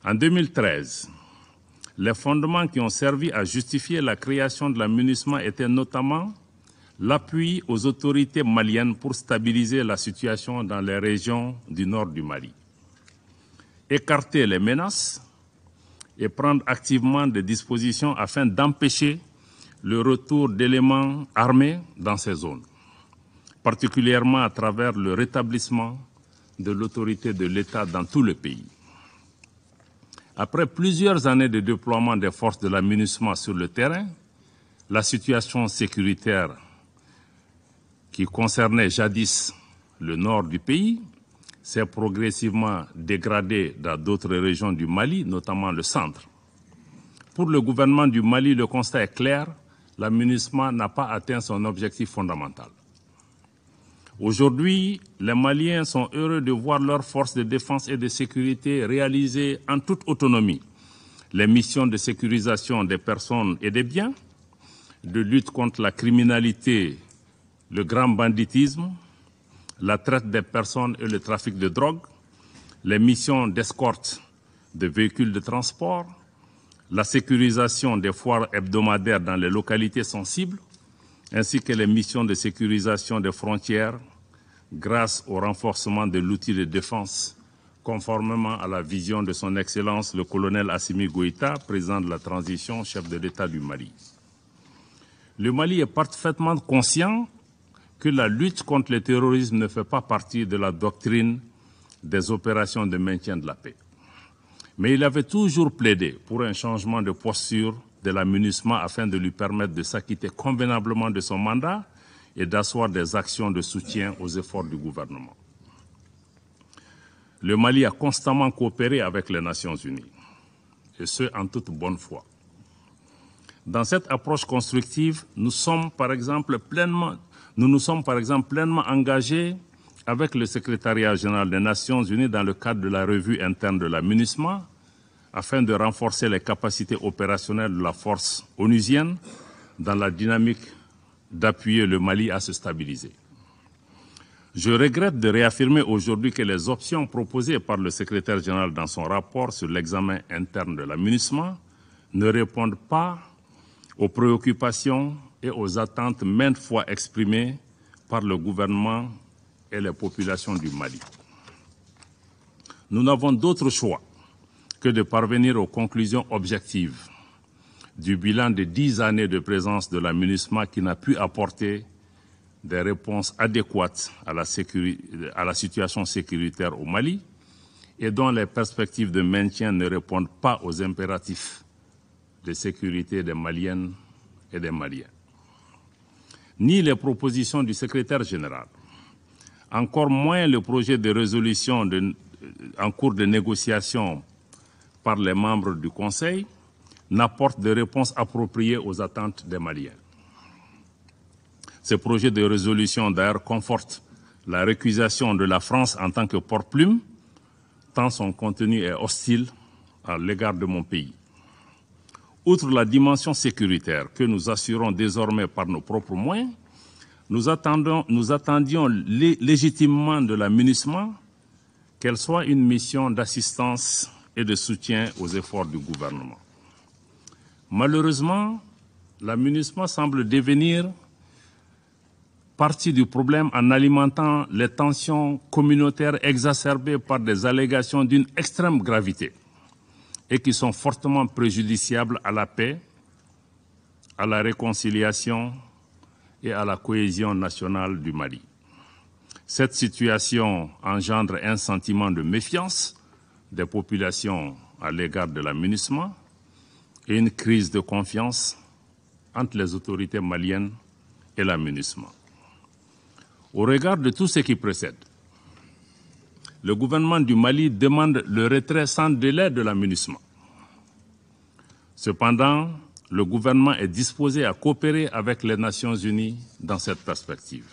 En 2013, les fondements qui ont servi à justifier la création de la MINUSMA étaient notamment l'appui aux autorités maliennes pour stabiliser la situation dans les régions du nord du Mali, écarter les menaces et prendre activement des dispositions afin d'empêcher le retour d'éléments armés dans ces zones, particulièrement à travers le rétablissement de l'autorité de l'État dans tout le pays. Après plusieurs années de déploiement des forces de la MINUSMA sur le terrain, la situation sécuritaire qui concernait jadis le nord du pays s'est progressivement dégradée dans d'autres régions du Mali, notamment le centre. Pour le gouvernement du Mali, le constat est clair, la MINUSMA n'a pas atteint son objectif fondamental. Aujourd'hui, les Maliens sont heureux de voir leurs forces de défense et de sécurité réaliser en toute autonomie les missions de sécurisation des personnes et des biens, de lutte contre la criminalité, le grand banditisme, la traite des personnes et le trafic de drogue, les missions d'escorte de véhicules de transport, la sécurisation des foires hebdomadaires dans les localités sensibles, ainsi que les missions de sécurisation des frontières grâce au renforcement de l'outil de défense, conformément à la vision de son Excellence le colonel Assimi Goïta, président de la transition, chef de l'État du Mali. Le Mali est parfaitement conscient que la lutte contre le terrorisme ne fait pas partie de la doctrine des opérations de maintien de la paix. Mais il avait toujours plaidé pour un changement de posture de la MINUSMA afin de lui permettre de s'acquitter convenablement de son mandat et d'asseoir des actions de soutien aux efforts du gouvernement. Le Mali a constamment coopéré avec les Nations Unies, et ce, en toute bonne foi. Dans cette approche constructive, nous nous sommes par exemple pleinement engagés avec le secrétariat général des Nations Unies dans le cadre de la revue interne de la MINUSMA afin de renforcer les capacités opérationnelles de la force onusienne dans la dynamique d'appuyer le Mali à se stabiliser. Je regrette de réaffirmer aujourd'hui que les options proposées par le secrétaire général dans son rapport sur l'examen interne de la MINUSMA ne répondent pas aux préoccupations et aux attentes maintes fois exprimées par le gouvernement et les populations du Mali. Nous n'avons d'autre choix que de parvenir aux conclusions objectives du bilan de 10 années de présence de la MINUSMA qui n'a pu apporter des réponses adéquates à la situation sécuritaire au Mali et dont les perspectives de maintien ne répondent pas aux impératifs de sécurité des Maliennes et des Maliens. Ni les propositions du secrétaire général, encore moins le projet de résolution en cours de négociation par les membres du Conseil, n'apportent de réponses appropriées aux attentes des Maliens. Ce projet de résolution, d'ailleurs, conforte la récusation de la France en tant que porte-plume, tant son contenu est hostile à l'égard de mon pays. Outre la dimension sécuritaire que nous assurons désormais par nos propres moyens, nous attendions légitimement de la MINUSMA qu'elle soit une mission d'assistance et de soutien aux efforts du gouvernement. Malheureusement, la MINUSMA semble devenir partie du problème en alimentant les tensions communautaires exacerbées par des allégations d'une extrême gravité et qui sont fortement préjudiciables à la paix, à la réconciliation et à la cohésion nationale du Mali. Cette situation engendre un sentiment de méfiance des populations à l'égard de la MINUSMA et une crise de confiance entre les autorités maliennes et la MINUSMA. Au regard de tout ce qui précède, le gouvernement du Mali demande le retrait sans délai de la MINUSMA. Cependant, le gouvernement est disposé à coopérer avec les Nations Unies dans cette perspective.